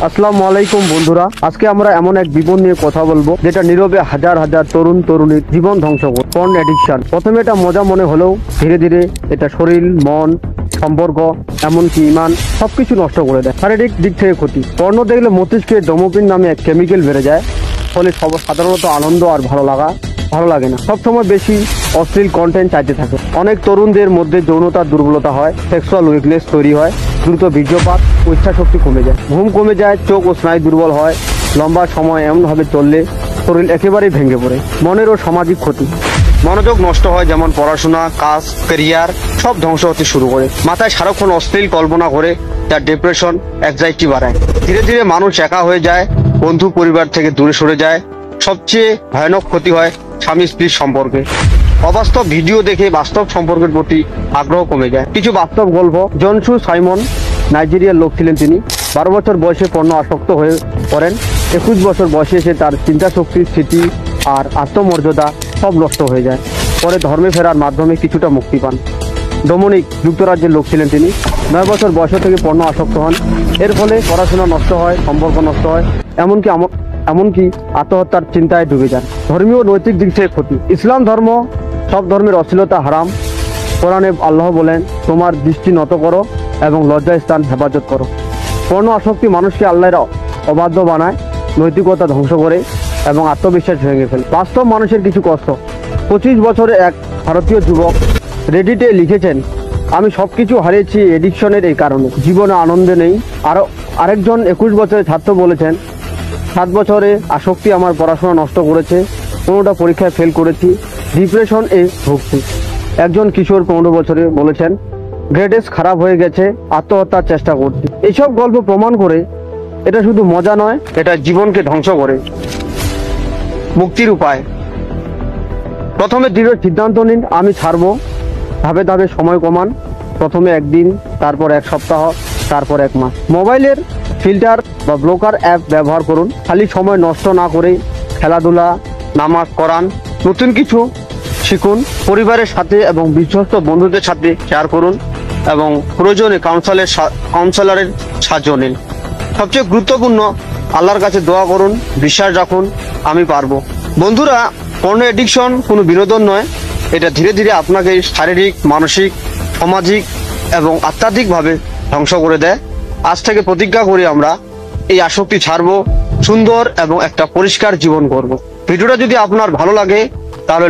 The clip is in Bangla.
আসসালামু আলাইকুম বন্ধুরা, আজকে আমরা এমন এক বিপদ নিয়ে কথা বলবো যেটা নীরবে হাজার হাজার তরুণ তরুণীর জীবন ধ্বংস করে। Porn addiction. প্রথমে এটা মজা মনে হলেও ধীরে ধীরে এটা শরীর, মন, সম্পর্ক, এমনকি ইমান সবকিছু নষ্ট করে দেয়। শারীরিক দিক থেকে ক্ষতি। পর্ন দেখলে মস্তিষ্কে ডোপামিন নামে এক কেমিক্যাল বেড়ে যায়, ফলে সাধারণত আনন্দ আর ভালো লাগে না। সবসময় বেশি অশ্লীল কন্টেন্ট চাইতে থাকে। অনেক তরুণদের মধ্যে যৌনতার দুর্বলতা হয়, সেক্সুয়াল উইকনেস তৈরি হয়, দ্রুত বীর্যপাত ও ইচ্ছাশক্তি কমে যায়, ঘুম কমে যায়, চোখ ও স্নায়ু দুর্বল হয়। লম্বা সময় এমনভাবে চললে শরীর একেবারেই ভেঙে পড়ে। মনের ও সামাজিক ক্ষতি। মনোযোগ নষ্ট হয়, যেমন পড়াশোনা, কাজ, ক্যারিয়ার সব ধ্বংস হতে শুরু করে। মাথায় সারাক্ষণ অশ্লীল কল্পনা করে, যা ডিপ্রেশন, অ্যাংজাইটি বাড়ায়। ধীরে ধীরে মানুষ একা হয়ে যায়, বন্ধু পরিবার থেকে দূরে সরে যায়। সবচেয়ে ভয়ানক ক্ষতি হয় স্বামী স্ত্রীর সম্পর্কে। অবাস্তব ভিডিও দেখে বাস্তব সম্পর্কের প্রতি আগ্রহ কমে যায়। কিছু বাস্তব গল্প। জনসু সাইমন নাইজেরিয়ার লোক ছিলেন। তিনি 12 বছর বয়সে পর্ন আসক্ত হয়ে পড়েন। 21 বছর বয়সে এসে তার চিন্তা শক্তি, স্মৃতি আর আত্মমর্যাদা সব নষ্ট হয়ে যায়। পরে ধর্মে ফেরার মাধ্যমে কিছুটা মুক্তি পান। ডোমিনিক যুক্তরাজ্যের লোক ছিলেন। তিনি 9 বছর বয়স থেকে পর্ন আসক্ত হন। এর ফলে পড়াশোনা নষ্ট হয়, সম্পর্ক নষ্ট হয়, এমনকি আত্মহত্যার চিন্তায় ডুবে যান। ধর্মীয় নৈতিক দিক থেকে ক্ষতি। ইসলাম ধর্ম সব ধর্মের অশ্লীলতা হারাম। কোরআনে আল্লাহ বলেন, তোমার দৃষ্টি নত করো এবং লজ্জার স্থান হেফাজত করো। পর্ন আসক্তি মানুষকে আল্লাহর অবাধ্য বানায়, নৈতিকতা ধ্বংস করে এবং আত্মবিশ্বাস ভেঙে ফেলে। বাস্তব মানুষের কিছু কষ্ট। 25 বছরে এক ভারতীয় যুবক রেডিটে লিখেছেন, আমি সবকিছু হারিয়েছি এডিকশনের এই কারণে, জীবনে আনন্দ নেই। আরেকজন 21 বছরের ছাত্র বলেছেন, 7 বছরে আসক্তি আমার পড়াশোনা নষ্ট করেছে, 15টা পরীক্ষায় ফেল করেছি, ডিপ্রেশন এ ভুগছি। একজন কিশোর 15 বছরে বলেছেন, গ্রেডেস খারাপ হয়ে গেছে, আত্মহত্যার চেষ্টা করছি। এইসব গল্প প্রমাণ করে এটা শুধু মজা নয়, এটা জীবনকে ধ্বংস করে। মুক্তির উপায়। প্রথমে দৃঢ় সিদ্ধান্ত নিন, আমি ছাড়বো। ধাপে ধাপে সময় কমান। প্রথমে একদিন, তারপর এক সপ্তাহ, তারপর এক মাস। মোবাইলের ফিল্টার বা ব্লকার অ্যাপ ব্যবহার করুন। খালি সময় নষ্ট না করে খেলাধুলা, নামাজ, কোরআন, নতুন কিছু শিখুন। পরিবারের সাথে এবং বিশ্বস্ত বন্ধুদের সাথে শেয়ার করুন এবং প্রয়োজনে কাউন্সিলরের সাহায্য নিন। সবচেয়ে গুরুত্বপূর্ণ, আল্লাহর কাছে দোয়া করুন, বিশ্বাস রাখুন, আমি পারবো। বন্ধুরা, পর্ন এডিকশন কোনো বিনোদন নয়, এটা ধীরে ধীরে আপনাকে শারীরিক, মানসিক, সামাজিক এবং আধ্যাত্মিকভাবে ধ্বংস করে দেয়। আজ থেকে প্রতিজ্ঞা করি আমরা এই আসক্তি ছাড়বো, সুন্দর এবং একটা পরিষ্কার জীবন করব। ভিডিওটা যদি আপনার ভালো লাগে তাহলে